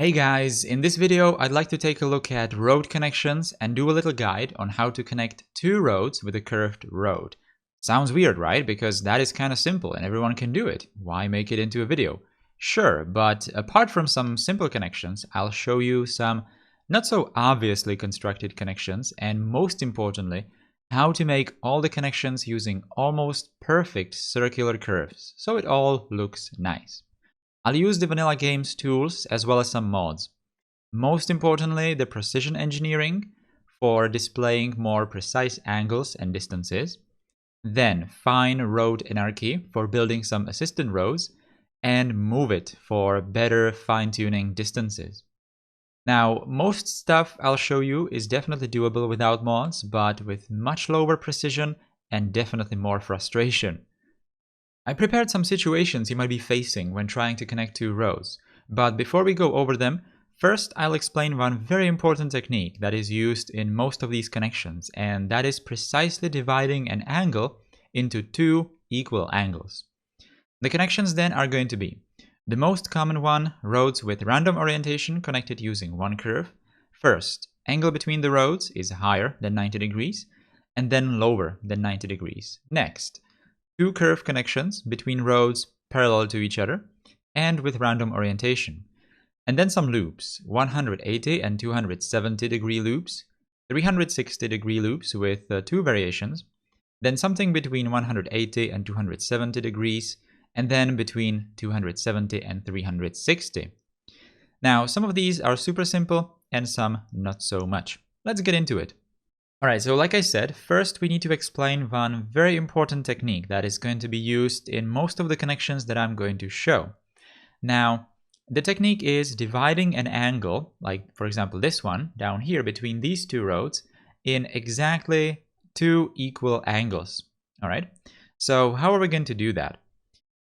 Hey guys, in this video I'd like to take a look at road connections and do a little guide on how to connect two roads with a curved road. Sounds weird, right? Because that is kind of simple and everyone can do it. Why make it into a video? Sure, but apart from some simple connections, I'll show you some not so obviously constructed connections and most importantly, how to make all the connections using almost perfect circular curves so it all looks nice. I'll use the Vanilla Games tools as well as some mods. Most importantly, the precision engineering for displaying more precise angles and distances. Then fine road anarchy for building some assistant roads, and move it for better fine-tuning distances. Now, most stuff I'll show you is definitely doable without mods, but with much lower precision and definitely more frustration. I prepared some situations you might be facing when trying to connect two roads, but before we go over them, first I'll explain one very important technique that is used in most of these connections, and that is precisely dividing an angle into two equal angles. The connections then are going to be the most common one, roads with random orientation connected using one curve. First, angle between the roads is higher than 90 degrees, and then lower than 90 degrees. Next, two curve connections between roads parallel to each other and with random orientation. And then some loops, 180 and 270 degree loops, 360 degree loops with two variations, then something between 180 and 270 degrees, and then between 270 and 360. Now, some of these are super simple and some not so much. Let's get into it. Alright, so like I said, first we need to explain one very important technique that is going to be used in most of the connections that I'm going to show. Now, the technique is dividing an angle, like for example this one, down here between these two roads, in exactly two equal angles. Alright, so how are we going to do that?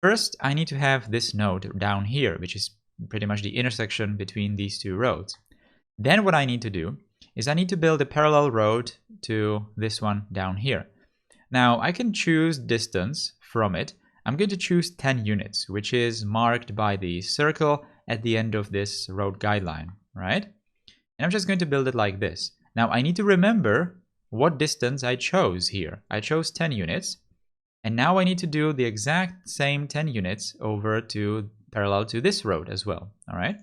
First, I need to have this node down here, which is pretty much the intersection between these two roads. Then what I need to do is I need to build a parallel road to this one down here. Now I can choose distance from it. I'm going to choose 10 units, which is marked by the circle at the end of this road guideline, right? And I'm just going to build it like this. Now I need to remember what distance I chose here. I chose 10 units, and now I need to do the exact same 10 units over to parallel to this road as well, all right?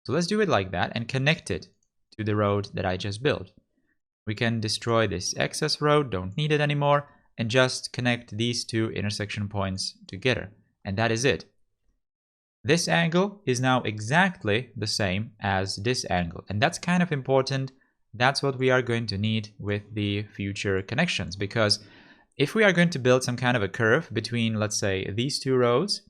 So let's do it like that and connect it to the road that I just built. We can destroy this excess road, don't need it anymore, and just connect these two intersection points together. And that is it. This angle is now exactly the same as this angle. And that's kind of important. That's what we are going to need with the future connections. Because if we are going to build some kind of a curve between, let's say, these two roads,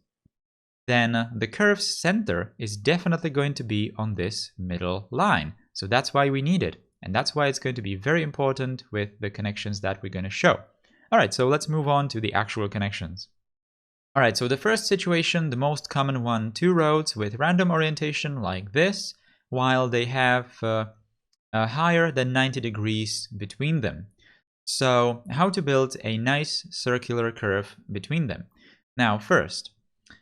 then the curve's center is definitely going to be on this middle line. So that's why we need it. And that's why it's going to be very important with the connections that we're going to show. All right, so let's move on to the actual connections. All right, so the first situation, the most common one, two roads with random orientation like this, while they have higher than 90 degrees between them. So how to build a nice circular curve between them? Now, first,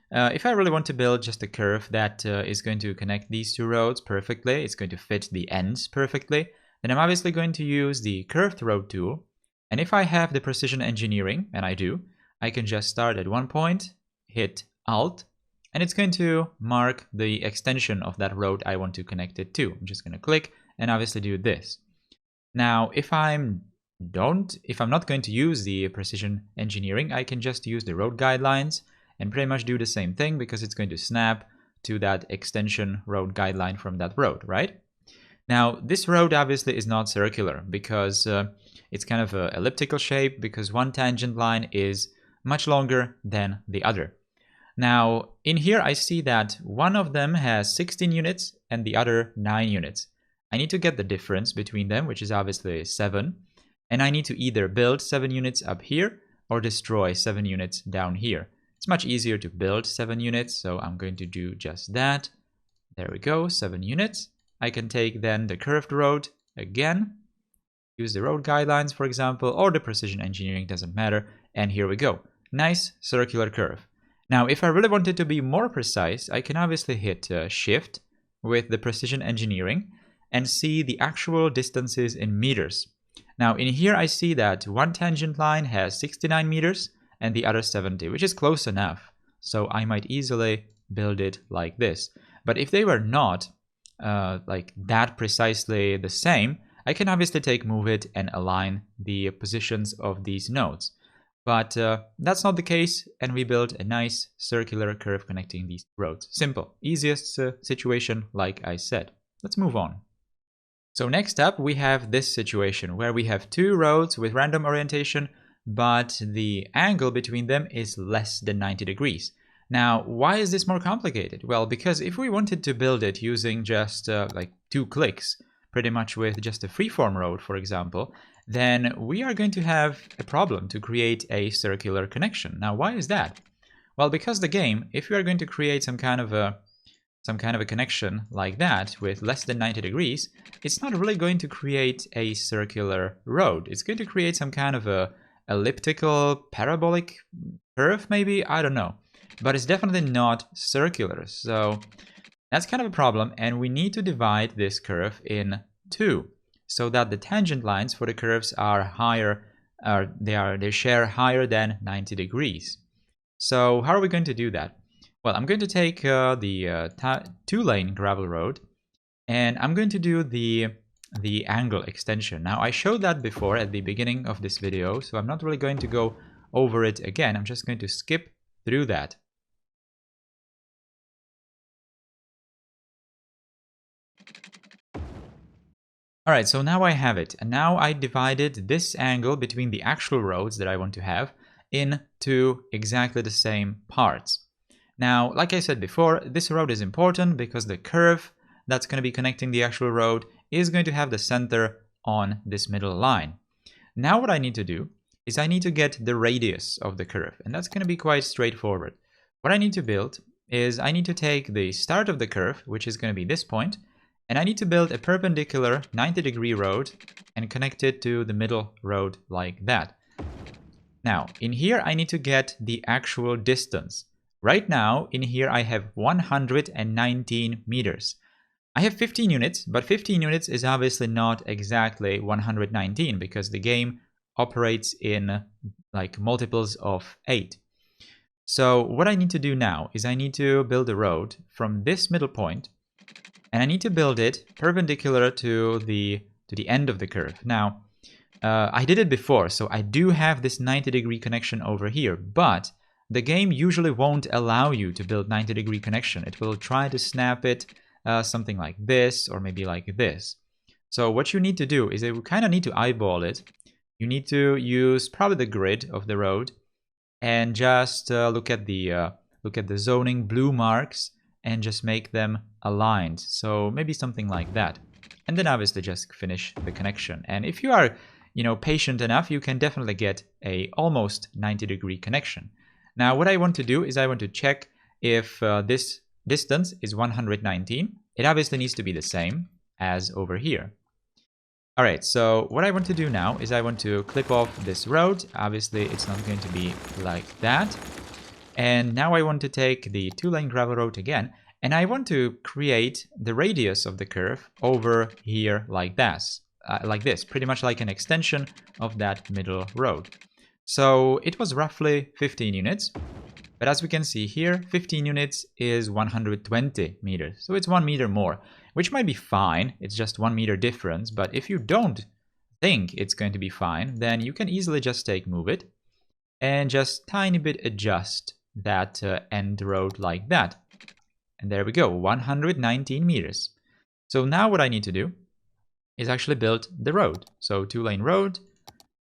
if I really want to build just a curve that is going to connect these two roads perfectly, it's going to fit the ends perfectly, then I'm obviously going to use the curved road tool. And if I have the precision engineering, and I do, I can just start at one point, hit Alt, and it's going to mark the extension of that road I want to connect it to. I'm just going to click and obviously do this. Now, if I'm not going to use the precision engineering, I can just use the road guidelines and pretty much do the same thing because it's going to snap to that extension road guideline from that road, right? Now, this road obviously is not circular because it's kind of an elliptical shape because one tangent line is much longer than the other. Now, in here I see that one of them has 16 units and the other 9 units. I need to get the difference between them, which is obviously 7. And I need to either build 7 units up here or destroy 7 units down here. It's much easier to build 7 units, so I'm going to do just that. There we go, 7 units. I can take then the curved road again, use the road guidelines, for example, or the precision engineering, doesn't matter. And here we go. Nice circular curve. Now, if I really wanted to be more precise, I can obviously hit Shift with the precision engineering and see the actual distances in meters. Now in here I see that one tangent line has 69 meters and the other 70, which is close enough. So I might easily build it like this. But if they were not like that precisely the same, I can obviously move it and align the positions of these nodes. But that's not the case, and we build a nice circular curve connecting these roads. Simple, easiest situation, like I said. Let's move on. So next up, we have this situation where we have two roads with random orientation, but the angle between them is less than 90 degrees. Now, why is this more complicated? Well, because if we wanted to build it using just like 2 clicks, pretty much with just a freeform road, for example, then we are going to have a problem to create a circular connection. Now, why is that? Well, because the game, if you are going to create some kind of a connection like that with less than 90 degrees, it's not really going to create a circular road. It's going to create some kind of a elliptical parabolic curve, maybe, I don't know. But it's definitely not circular. So that's kind of a problem, and we need to divide this curve in 2 so that the tangent lines for the curves are higher, they share higher than 90 degrees. So how are we going to do that? Well, I'm going to take the 2-lane gravel road, and I'm going to do the angle extension. Now, I showed that before at the beginning of this video, so I'm not really going to go over it again. I'm just going to skip through that. Alright, so now I have it, and now I divided this angle between the actual roads that I want to have into exactly the same parts. Now, like I said before, this road is important because the curve that's going to be connecting the actual road is going to have the center on this middle line. Now what I need to do is I need to get the radius of the curve, and that's going to be quite straightforward. What I need to build is I need to take the start of the curve, which is going to be this point, and I need to build a perpendicular 90-degree road and connect it to the middle road like that. Now, in here I need to get the actual distance. Right now, in here I have 119 meters. I have 15 units, but 15 units is obviously not exactly 119 because the game operates in like multiples of 8. So what I need to do now is I need to build a road from this middle point, and I need to build it perpendicular to the end of the curve. Now, I did it before, so I do have this 90-degree connection over here, but the game usually won't allow you to build 90-degree connection. It will try to snap it something like this, or maybe like this. So what you need to do is you kind of need to eyeball it. You need to use probably the grid of the road and just look at the zoning blue marks and just make them aligned. So maybe something like that. And then obviously just finish the connection. And if you are, patient enough, you can definitely get a almost 90-degree connection. Now what I want to do is I want to check if this distance is 119. It obviously needs to be the same as over here. Alright, so what I want to do now is I want to clip off this road. Obviously it's not going to be like that. And now I want to take the 2-lane gravel road again, and I want to create the radius of the curve over here like this, pretty much like an extension of that middle road. So it was roughly 15 units, but as we can see here, 15 units is 120 meters. So it's 1 meter more, which might be fine. It's just 1 meter difference, but if you don't think it's going to be fine, then you can easily just move it and just tiny bit adjust that end road like that. And there we go, 119 meters. So now what I need to do is actually build the road. So 2-lane road,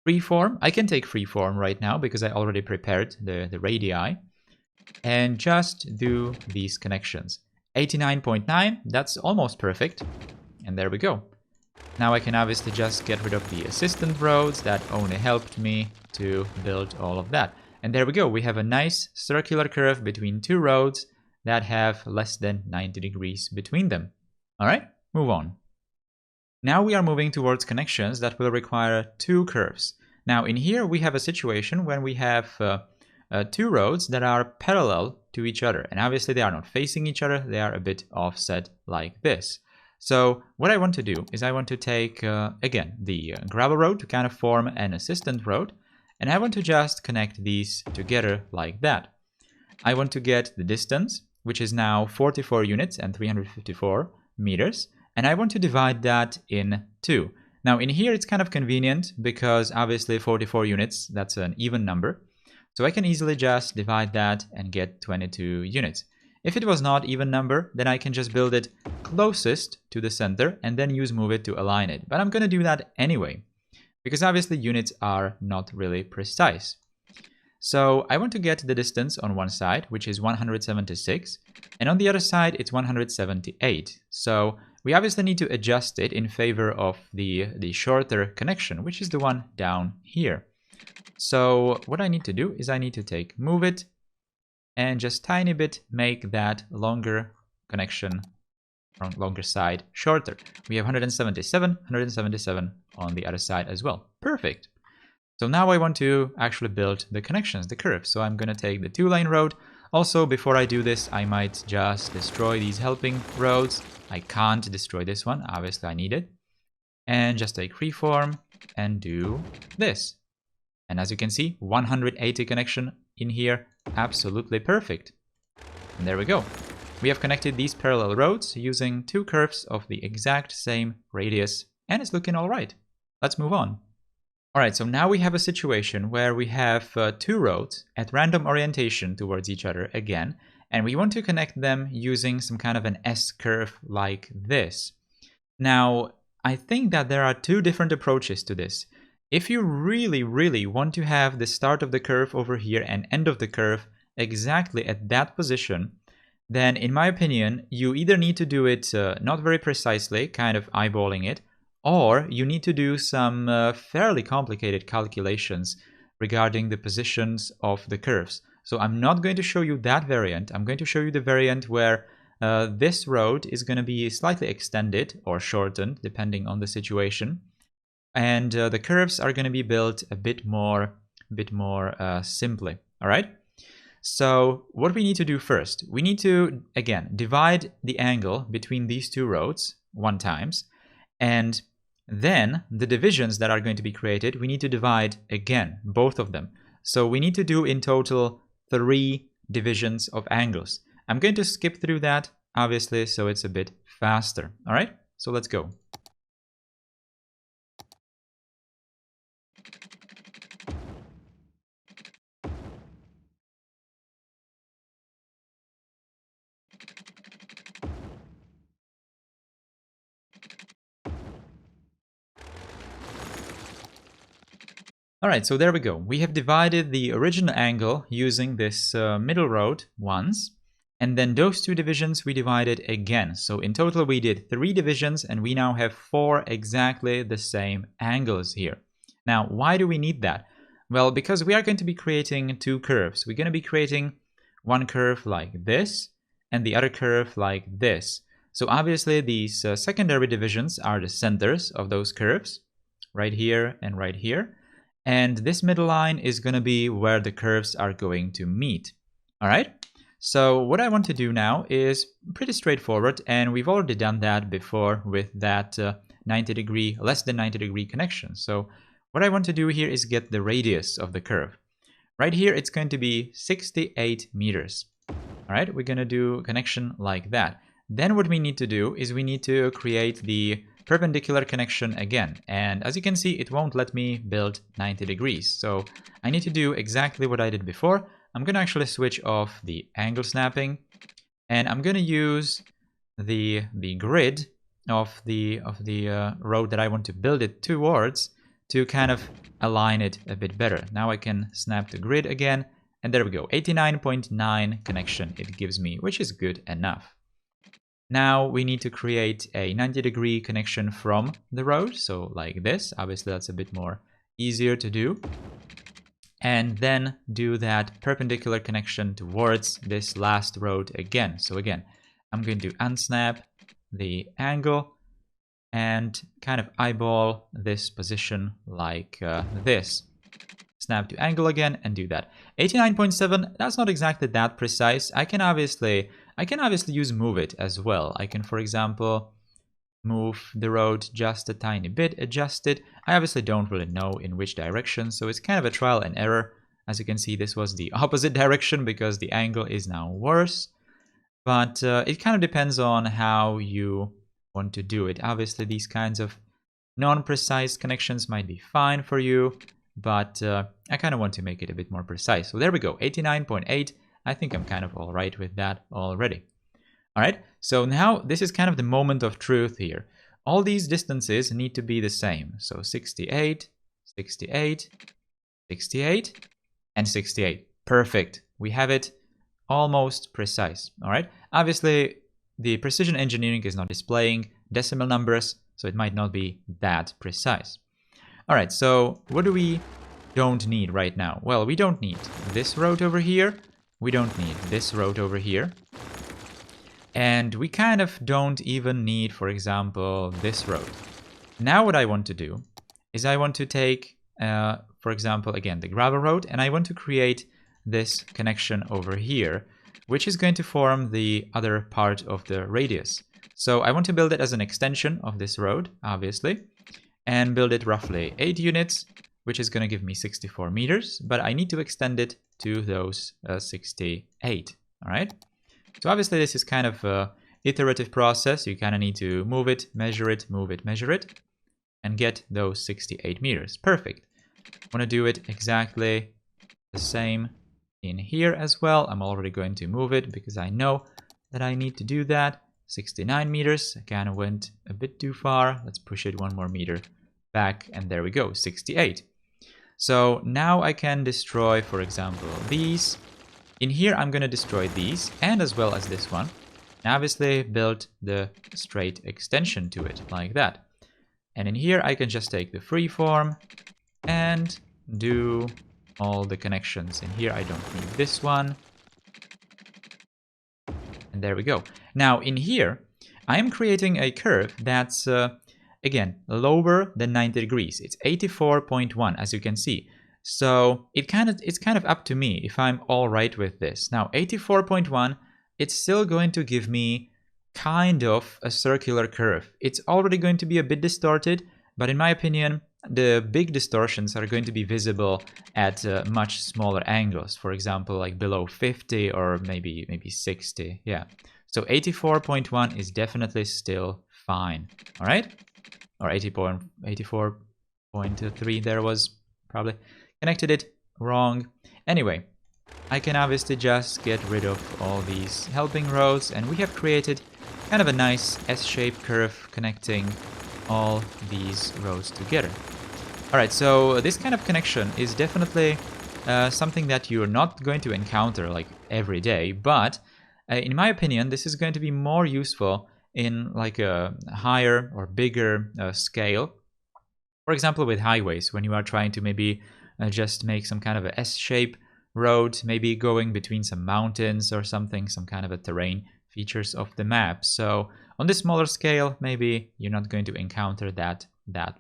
freeform. I can take freeform right now because I already prepared the radii. And just do these connections. 89.9, that's almost perfect. And there we go. Now I can obviously just get rid of the assistant roads that only helped me to build all of that. And there we go, we have a nice circular curve between 2 roads that have less than 90 degrees between them. Alright, move on. Now we are moving towards connections that will require 2 curves. Now in here we have a situation when we have two roads that are parallel to each other. And obviously they are not facing each other, they are a bit offset like this. So what I want to do is I want to take, again, the gravel road to kind of form an assistant road. And I want to just connect these together like that. I want to get the distance, which is now 44 units and 354 meters. And I want to divide that in two. Now in here it's kind of convenient because obviously 44 units, that's an even number. So I can easily just divide that and get 22 units. If it was not even number, then I can just build it closest to the center and then use move it to align it. But I'm going to do that anyway, because obviously units are not really precise. So I want to get the distance on one side, which is 176, and on the other side it's 178. So we obviously need to adjust it in favor of the shorter connection, which is the one down here. So what I need to do is I need to take move it and just tiny bit make that longer connection from longer side shorter. We have 177 on the other side as well. Perfect. So now I want to actually build the connections, the curves. So I'm going to take the 2-lane road. Also, before I do this, I might just destroy these helping roads. I can't destroy this one. Obviously, I need it. And just take freeform and do this. And as you can see, 180 connection in here. Absolutely perfect. And there we go. We have connected these parallel roads using two curves of the exact same radius. And it's looking all right. Let's move on. Alright, so now we have a situation where we have two roads at random orientation towards each other again, and we want to connect them using some kind of an S-curve like this. Now, I think that there are two different approaches to this. If you really want to have the start of the curve over here and end of the curve exactly at that position, then in my opinion, you either need to do it not very precisely, kind of eyeballing it, or you need to do some fairly complicated calculations regarding the positions of the curves. So I'm not going to show you that variant. I'm going to show you the variant where this road is going to be slightly extended or shortened depending on the situation. And the curves are going to be built a bit more simply. All right. So what we need to do first, we need to, again, divide the angle between these two roads 1 times. And then the divisions that are going to be created, we need to divide again, both of them. So we need to do in total 3 divisions of angles. I'm going to skip through that, obviously, so it's a bit faster. All right, so let's go. Alright, so there we go. We have divided the original angle using this middle road once, and then those 2 divisions we divided again. So in total we did 3 divisions, and we now have 4 exactly the same angles here. Now, why do we need that? Well, because we are going to be creating 2 curves. We're going to be creating one curve like this, and the other curve like this. So obviously these secondary divisions are the centers of those curves, right here and right here. And this middle line is going to be where the curves are going to meet. All right. So what I want to do now is pretty straightforward. And we've already done that before with that 90 degree, less than 90 degree connection. So what I want to do here is get the radius of the curve. Right here, it's going to be 68 meters. All right. We're going to do a connection like that. Then what we need to do is we need to create the perpendicular connection again, and as you can see, it won't let me build 90 degrees. So I need to do exactly what I did before. I'm going to actually switch off the angle snapping, and I'm going to use the grid of the road that I want to build it towards to kind of align it a bit better. Now I can snap the grid again, and there we go. 89.9 connection it gives me, which is good enough. Now we need to create a 90 degree connection from the road, so like this. Obviously that's a bit more easier to do. And then do that perpendicular connection towards this last road again. So again, I'm going to unsnap the angle and kind of eyeball this position like this. snap to angle again, and do that. 89.7, that's not exactly that precise. I can obviously use move it as well. I can, for example, move the road just a tiny bit, adjust it. I obviously don't really know in which direction, so it's kind of a trial and error. As you can see, this was the opposite direction because the angle is now worse. But it kind of depends on how you want to do it. Obviously, these kinds of non-precise connections might be fine for you, but I kind of want to make it a bit more precise. So there we go, 89.8. I think I'm kind of all right with that already. All right, so now this is kind of the moment of truth here. All these distances need to be the same. So 68, 68, 68, and 68. Perfect. We have it almost precise. All right. Obviously, the precision engineering is not displaying decimal numbers, so it might not be that precise. All right. So what do we don't need right now? Well, we don't need this road over here. We don't need this road over here. And we kind of don't even need, for example, this road. Now what I want to do is I want to take, for example, again, the gravel road, and I want to create this connection over here, which is going to form the other part of the radius. So I want to build it as an extension of this road, obviously, and build it roughly 8 units, which is going to give me 64 meters, but I need to extend it to those 68, all right? So obviously this is kind of an iterative process. You kind of need to move it, measure it, move it, measure it, and get those 68 meters. Perfect. I want to do it exactly the same in here as well. I'm already going to move it because I know that I need to do that. 69 meters. I kind of went a bit too far. Let's push it 1 more meter back, and there we go, 68. So now I can destroy, for example, these. In here, I'm going to destroy these, and as well as this one. And obviously, build the straight extension to it, like that. And in here, I can just take the freeform and do all the connections. In here, I don't need this one. And there we go. Now, in here, I am creating a curve that's, again, lower than 90 degrees. It's 84.1, as you can see. So it's kind of up to me if I'm all right with this. Now, 84.1, it's still going to give me kind of a circular curve. It's already going to be a bit distorted, but in my opinion, the big distortions are going to be visible at much smaller angles. For example, like below 50 or maybe 60. Yeah. So 84.1 is definitely still fine. All right. Or 84.3 there was probably. Connected it wrong. Anyway, I can obviously just get rid of all these helping roads, and we have created kind of a nice S-shaped curve connecting all these roads together. All right, so this kind of connection is definitely something that you're not going to encounter like every day, but in my opinion, this is going to be more useful in like a higher or bigger scale. For example, with highways, when you are trying to maybe just make some kind of a S-shape road, maybe going between some mountains or something, some kind of a terrain features of the map. So on this smaller scale, maybe you're not going to encounter that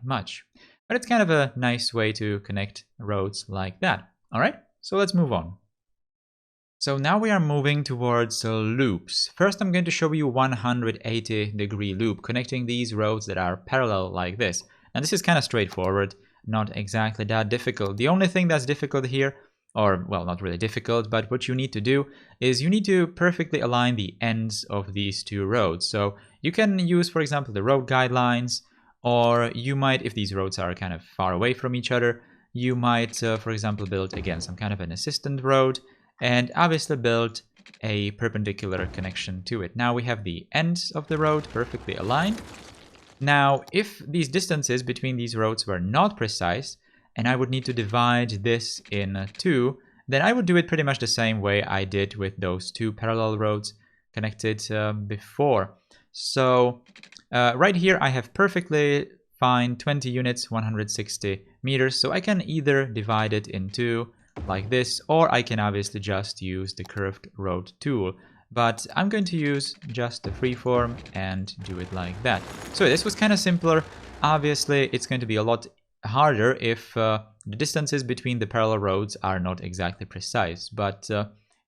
much. But it's kind of a nice way to connect roads like that. All right, so let's move on. So now we are moving towards loops. First, I'm going to show you 180-degree loop connecting these roads that are parallel like this. And this is kind of straightforward. Not exactly that difficult. The only thing that's difficult here, or well, not really difficult, but what you need to do is you need to perfectly align the ends of these two roads. So you can use, for example, the road guidelines, or you might, if these roads are kind of far away from each other, you might, for example, build again some kind of an assistant road, and obviously build a perpendicular connection to it. Now we have the ends of the road perfectly aligned. Now, if these distances between these roads were not precise, and I would need to divide this in two, then I would do it pretty much the same way I did with those two parallel roads connected before. So right here I have perfectly fine 20 units, 160 meters, so I can either divide it in two like this, or I can obviously just use the curved road tool. But I'm going to use just the freeform and do it like that. So this was kind of simpler. Obviously, it's going to be a lot harder if the distances between the parallel roads are not exactly precise, but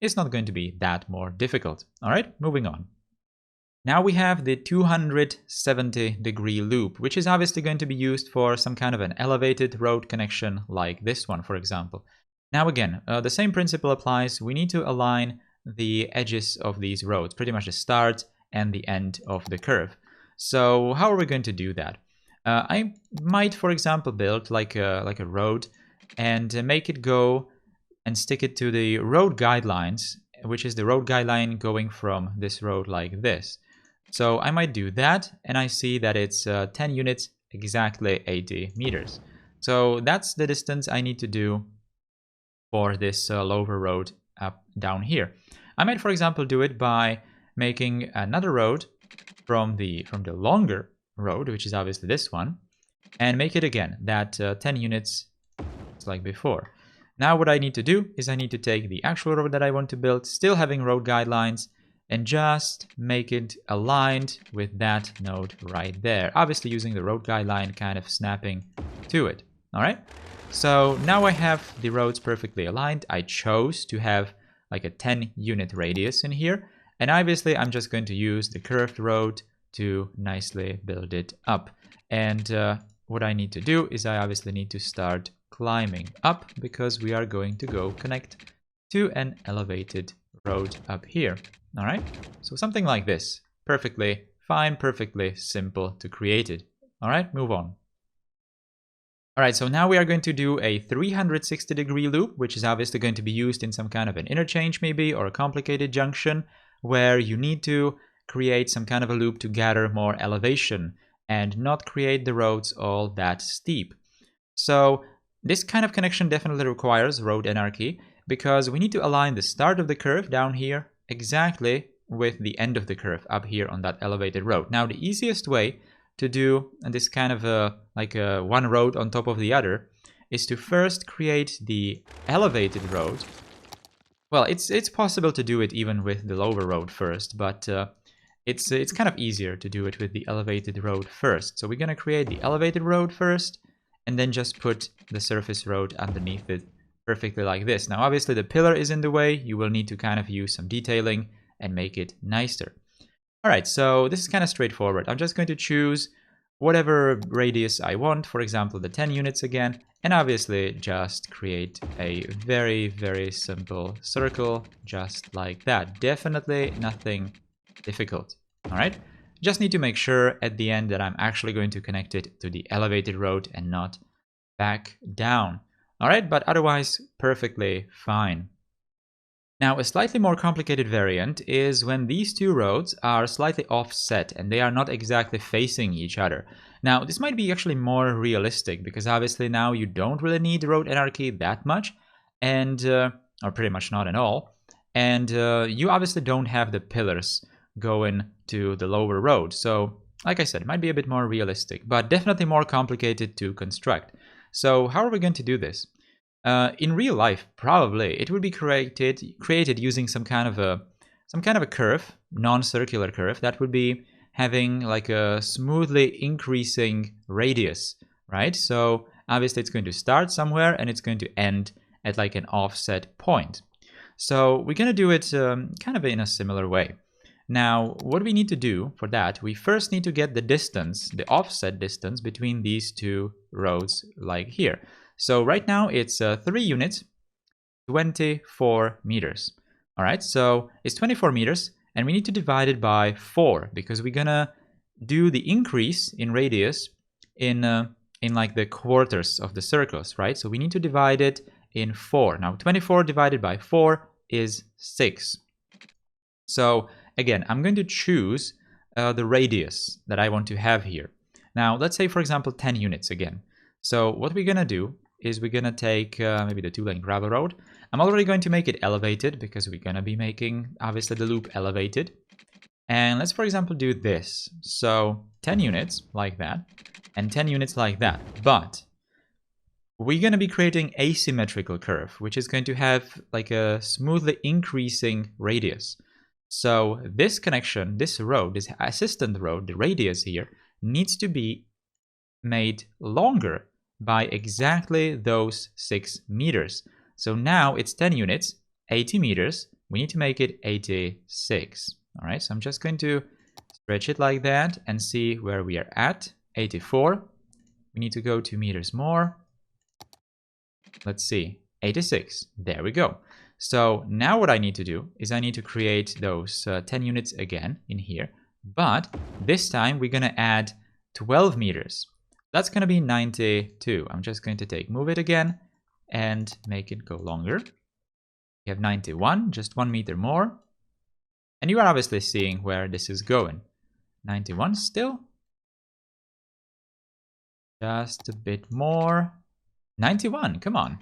it's not going to be that more difficult. All right, moving on. Now we have the 270-degree loop, which is obviously going to be used for some kind of an elevated road connection like this one, for example. Now again, the same principle applies. We need to align the edges of these roads, pretty much the start and the end of the curve. So how are we going to do that? I might, for example, build like a road and make it go and stick it to the road guidelines, which is the road guideline going from this road like this. So I might do that, and I see that it's 10 units, exactly 80 meters. So that's the distance I need to do for this lower road up down here. I might, for example, do it by making another road from the longer road, which is obviously this one, and make it again that 10 units just like before. Now what I need to do is I need to take the actual road that I want to build, still having road guidelines, and just make it aligned with that node right there. Obviously using the road guideline kind of snapping to it. All right. So now I have the roads perfectly aligned. I chose to have like a 10-unit radius in here. And obviously I'm just going to use the curved road to nicely build it up. And what I need to do is I obviously need to start climbing up because we are going to go connect to an elevated road up here. All right, so something like this. Perfectly fine, perfectly simple to create it. All right, move on. All right, so now we are going to do a 360-degree loop, which is obviously going to be used in some kind of an interchange maybe, or a complicated junction, where you need to create some kind of a loop to gather more elevation and not create the roads all that steep. So this kind of connection definitely requires road anarchy, because we need to align the start of the curve down here exactly with the end of the curve up here on that elevated road. Now the easiest way to do this kind of one road on top of the other is to first create the elevated road. Well, it's possible to do it even with the lower road first, but it's kind of easier to do it with the elevated road first. So we're going to create the elevated road first and then just put the surface road underneath it perfectly like this. Now obviously the pillar is in the way. You will need to kind of use some detailing and make it nicer. Alright, so this is kind of straightforward. I'm just going to choose whatever radius I want, for example the 10 units again, and obviously just create a very, very simple circle just like that. Definitely nothing difficult. Alright, just need to make sure at the end that I'm actually going to connect it to the elevated road and not back down. Alright, but otherwise perfectly fine. Now, a slightly more complicated variant is when these two roads are slightly offset and they are not exactly facing each other. Now, this might be actually more realistic because obviously now you don't really need road anarchy that much, and or pretty much not at all. And you obviously don't have the pillars going to the lower road. So, like I said, it might be a bit more realistic, but definitely more complicated to construct. So how are we going to do this? In real life, probably it would be created using some kind of a curve, non-circular curve that would be having like a smoothly increasing radius, right? So obviously it's going to start somewhere and it's going to end at like an offset point. So we're going to do it kind of in a similar way. Now, what we need to do for that, we first need to get the distance, the offset distance between these two roads like here. So right now it's 3 units, 24 meters. All right, so it's 24 meters and we need to divide it by 4 because we're gonna do the increase in radius in like the quarters of the circles, right? So we need to divide it in 4. Now 24 divided by 4 is 6. So again, I'm going to choose the radius that I want to have here. Now let's say, for example, 10 units again. So what we're gonna do is we're gonna take maybe the 2-lane gravel road. I'm already going to make it elevated because we're gonna be making obviously the loop elevated. And let's, for example, do this. So 10 units like that and 10 units like that. But we're gonna be creating asymmetrical curve, which is going to have like a smoothly increasing radius. So this connection, this road, this assistant road, the radius here, needs to be made longer by exactly those 6 meters. So now it's 10 units, 80 meters. We need to make it 86. All right, so I'm just going to stretch it like that and see where we are at. 84. We need to go 2 meters more. Let's see, 86. There we go. So now what I need to do is I need to create those 10 units again in here. But this time we're going to add 12 meters. That's going to be 92. I'm just going to move it again and make it go longer. We have 91, just 1 meter more. And you are obviously seeing where this is going. 91 still. Just a bit more. 91, come on.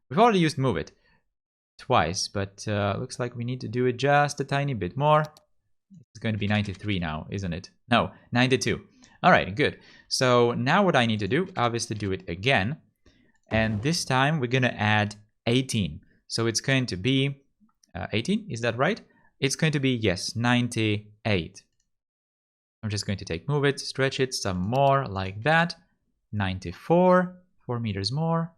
We've already used move it twice, but looks like we need to do it just a tiny bit more. It's going to be 93 now, isn't it? No, 92. All right, good. So now what I need to do, obviously do it again. And this time we're going to add 18. So it's going to be 18, is that right? It's going to be, yes, 98. I'm just going to move it, stretch it some more like that. 94, 4 meters more.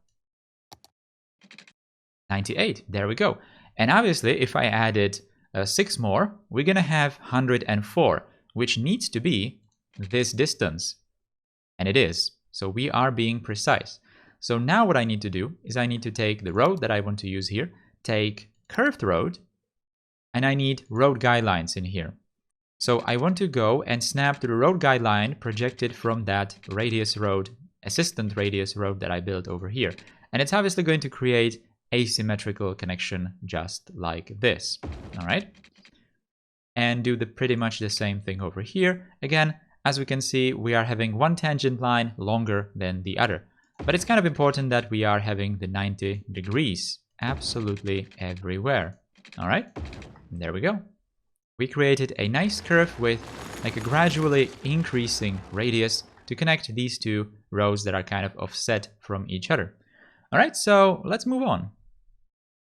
98, there we go. And obviously, if I added 6 more, we're going to have 104, which needs to be this distance. And it is. So we are being precise. So now what I need to do is I need to take the road that I want to use here, take curved road, and I need road guidelines in here. So I want to go and snap to the road guideline projected from that radius road, assistant radius road that I built over here. And it's obviously going to create asymmetrical connection just like this. All right. And do pretty much the same thing over here. Again, as we can see, we are having one tangent line longer than the other. But it's kind of important that we are having the 90 degrees absolutely everywhere. All right. There we go. We created a nice curve with like a gradually increasing radius to connect these two roads that are kind of offset from each other. All right, so let's move on.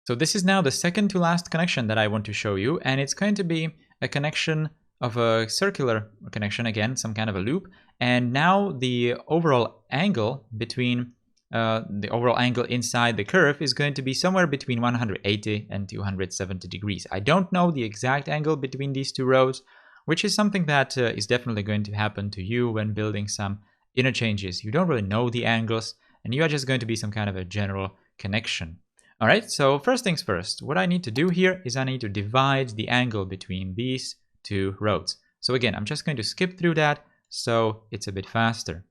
So this is now the second to last connection that I want to show you, and it's going to be a connection of a circular connection, again, some kind of a loop. And now the overall angle between inside the curve is going to be somewhere between 180 and 270 degrees. I don't know the exact angle between these two rows, which is something that is definitely going to happen to you when building some interchanges. You don't really know the angles, and you are just going to be some kind of a general connection. All right, so first things first, what I need to do here is I need to divide the angle between these two roads. So again, I'm just going to skip through that so it's a bit faster.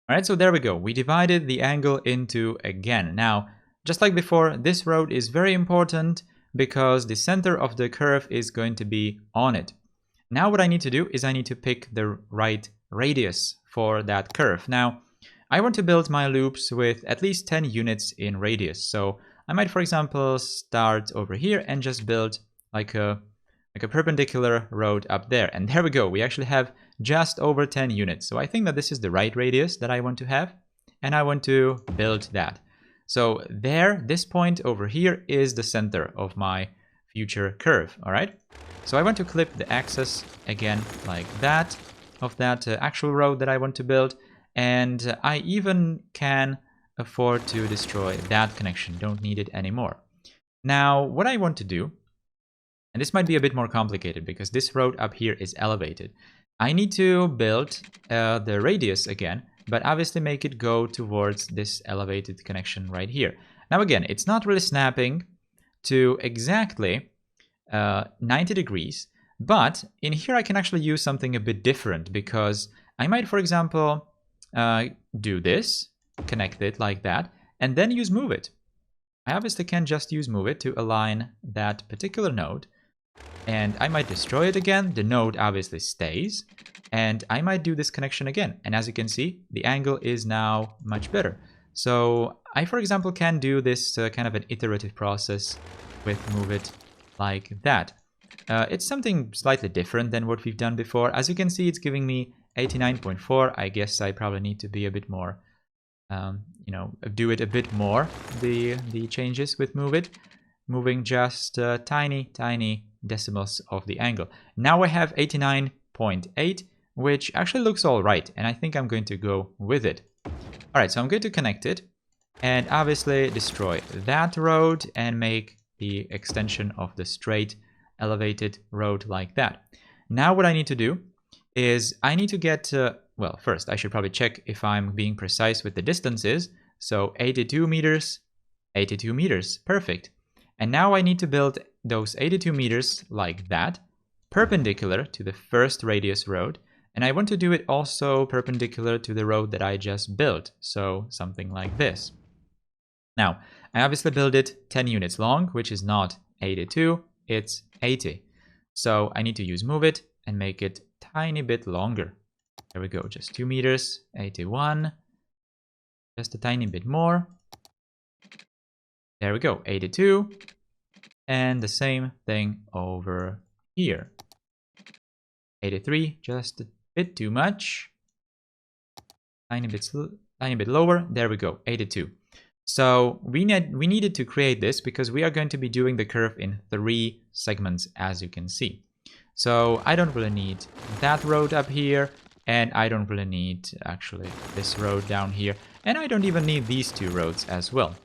All right, so there we go. We divided the angle into again. Now, just like before, this road is very important because the center of the curve is going to be on it. Now what I need to do is I need to pick the right radius for that curve. Now, I want to build my loops with at least 10 units in radius. So I might, for example, start over here and just build like a perpendicular road up there. And there we go. We actually have just over 10 units. So I think that this is the right radius that I want to have. And I want to build that. So there, this point over here is the center of my future curve. All right. So I want to clip the axis again like that of that actual road that I want to build. And I even can afford to destroy that connection. Don't need it anymore. Now, what I want to do, and this might be a bit more complicated because this road up here is elevated. I need to build the radius again, but obviously make it go towards this elevated connection right here. Now again, it's not really snapping to exactly 90 degrees, but in here I can actually use something a bit different because I might, for example, do this, connect it like that, and then use move it. I obviously can just use move it to align that particular node. And I might destroy it again. The node obviously stays. And I might do this connection again. And as you can see, the angle is now much better. So I, for example, can do this kind of an iterative process with move it like that. It's something slightly different than what we've done before. As you can see, it's giving me 89.4. I guess I probably need to be a bit more you know, do it a bit more, the changes with move it, moving just tiny decimals of the angle. Now I have 89.8, which actually looks all right, and I think I'm going to go with it. All right, so I'm going to connect it and obviously destroy that road and make the extension of the straight elevated road like that. Now what I need to do is I need to get, well, first I should probably check if I'm being precise with the distances. So 82 meters, perfect. And now I need to build those 82 meters like that, perpendicular to the first radius road. And I want to do it also perpendicular to the road that I just built. So something like this. Now, I obviously build it 10 units long, which is not 82, it's 80. So I need to use move it and make it tiny bit longer. There we go, just 2 meters, 81. Just a tiny bit more. There we go, 82. And the same thing over here. 83, just a bit too much. Tiny bit lower. There we go, 82. So we needed to create this because we are going to be doing the curve in 3 segments, as you can see. So I don't really need that road up here, and I don't really need actually this road down here, and I don't even need these 2 roads as well.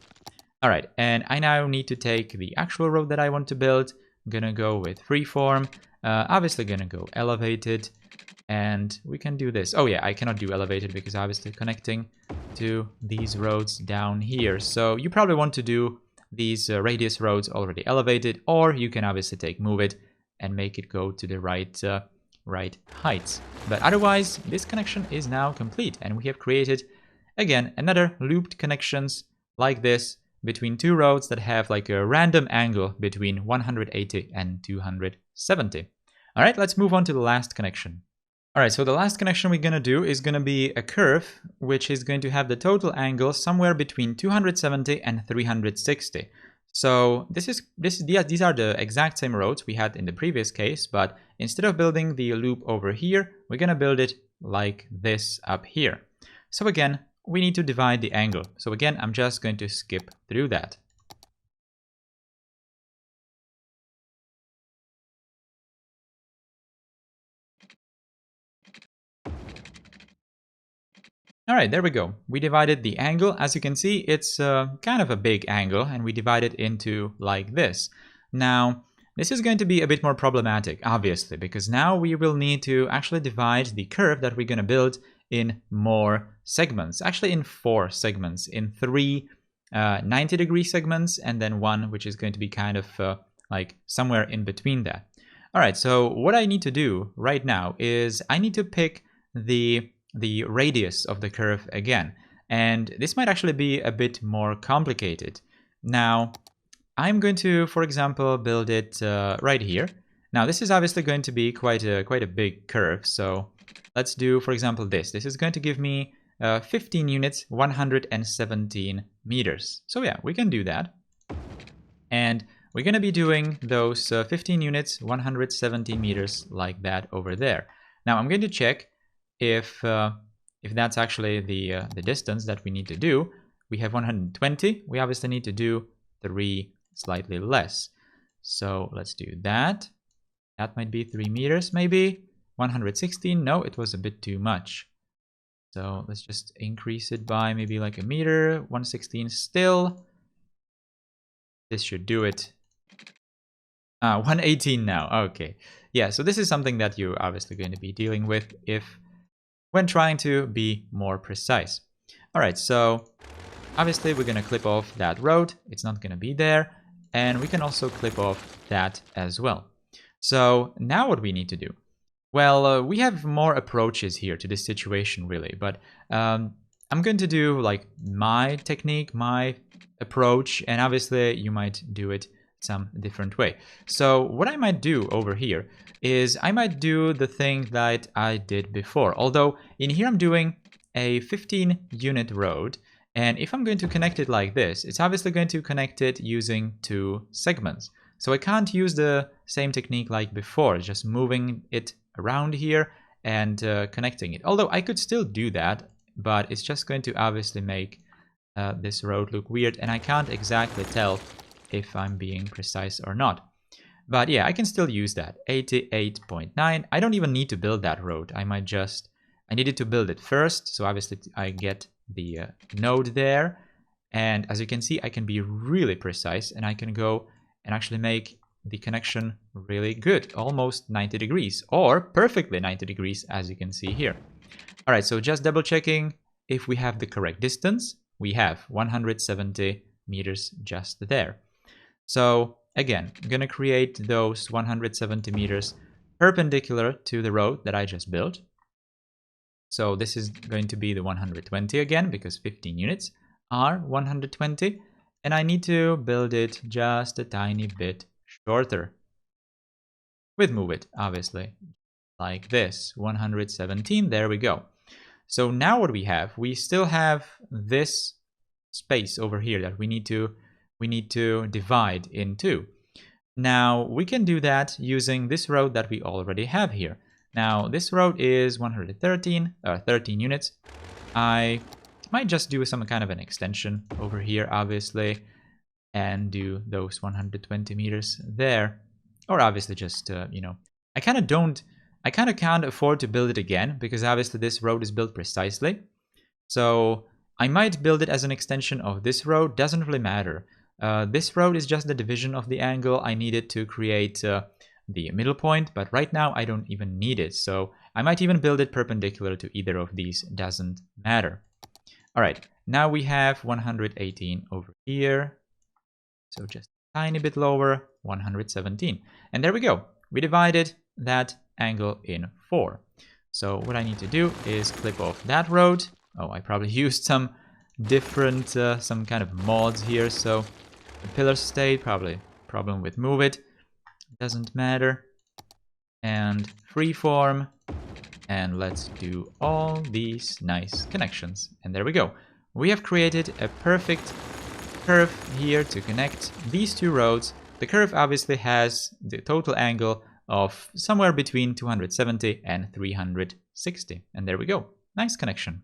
All right, and I now need to take the actual road that I want to build. I'm gonna go with freeform, obviously gonna go elevated, and we can do this. Oh yeah, I cannot do elevated because obviously connecting to these roads down here. So you probably want to do these radius roads already elevated, or you can obviously take move it and make it go to the right heights. But otherwise, this connection is now complete, and we have created, again, another looped connections like this between 2 roads that have like a random angle between 180 and 270. All right, let's move on to the last connection. All right, so the last connection we're gonna do is gonna be a curve, which is going to have the total angle somewhere between 270 and 360. So these are the exact same roads we had in the previous case, but instead of building the loop over here, we're gonna build it like this up here. So again, we need to divide the angle. So again, I'm just going to skip through that. All right, there we go. We divided the angle. As you can see, it's kind of a big angle, and we divide it into like this. Now, this is going to be a bit more problematic, obviously, because now we will need to actually divide the curve that we're going to build in more segments. Actually, in 4 segments, in 3 90-degree segments, and then 1 which is going to be kind of like somewhere in between that. All right, so what I need to do right now is I need to pick the radius of the curve again, and this might actually be a bit more complicated. Now I'm going to, for example, build it right here. Now this is obviously going to be quite a big curve, so let's do, for example, this is going to give me 15 units, 117 meters. So yeah, we can do that, and we're going to be doing those 15 units, 117 meters like that over there. Now I'm going to check if that's actually the distance that we need to do. We have 120. We obviously need to do 3 slightly less. So let's do that. That might be 3 meters, maybe. 116. No, it was a bit too much. So let's just increase it by maybe like a meter. 116 still. This should do it. 118 now. Okay. Yeah, so this is something that you're obviously going to be dealing with when trying to be more precise. All right, so obviously we're going to clip off that road. It's not going to be there. And we can also clip off that as well. So now what we need to do? Well, we have more approaches here to this situation, really. But I'm going to do like my technique, my approach, and obviously you might do it some different way. So what I might do over here is I might do the thing that I did before. Although in here I'm doing a 15 unit road, and if I'm going to connect it like this, it's obviously going to connect it using 2 segments. So I can't use the same technique like before, just moving it around here and connecting it. Although I could still do that, but it's just going to obviously make this road look weird, and I can't exactly tell if I'm being precise or not. But yeah, I can still use that. 88.9. I don't even need to build that road. I needed to build it first, so obviously I get the node there. And as you can see, I can be really precise, and I can go and actually make the connection really good, almost 90 degrees, or perfectly 90 degrees, as you can see here. All right, so just double checking if we have the correct distance. We have 170 meters just there. So again, I'm going to create those 170 meters perpendicular to the road that I just built. So this is going to be the 120 again, because 15 units are 120. And I need to build it just a tiny bit shorter. With move it, obviously, like this, 117, there we go. So now what we have, we still have this space over here that we need to divide in two. Now we can do that using this road that we already have here. Now this road is 13 units. I might just do some kind of an extension over here, obviously, and do those 120 meters there. Or obviously just, I kind of can't afford to build it again, because obviously this road is built precisely. So I might build it as an extension of this road, doesn't really matter. This road is just the division of the angle I needed to create the middle point, but right now I don't even need it. So I might even build it perpendicular to either of these, doesn't matter. All right, now we have 118 over here. So just a tiny bit lower, 117. And there we go. We divided that angle in 4. So what I need to do is clip off that road. Oh, I probably used some different, some kind of mods here. So the pillar stayed, probably problem with move it. Doesn't matter. And freeform. And let's do all these nice connections. And there we go. We have created a perfect curve here to connect these two roads. The curve obviously has the total angle of somewhere between 270 and 360. And there we go. Nice connection.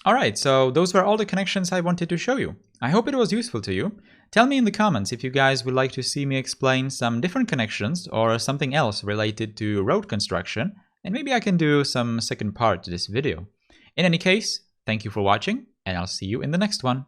Alright, so those were all the connections I wanted to show you. I hope it was useful to you. Tell me in the comments if you guys would like to see me explain some different connections or something else related to road construction, and maybe I can do some second part to this video. In any case, thank you for watching, and I'll see you in the next one.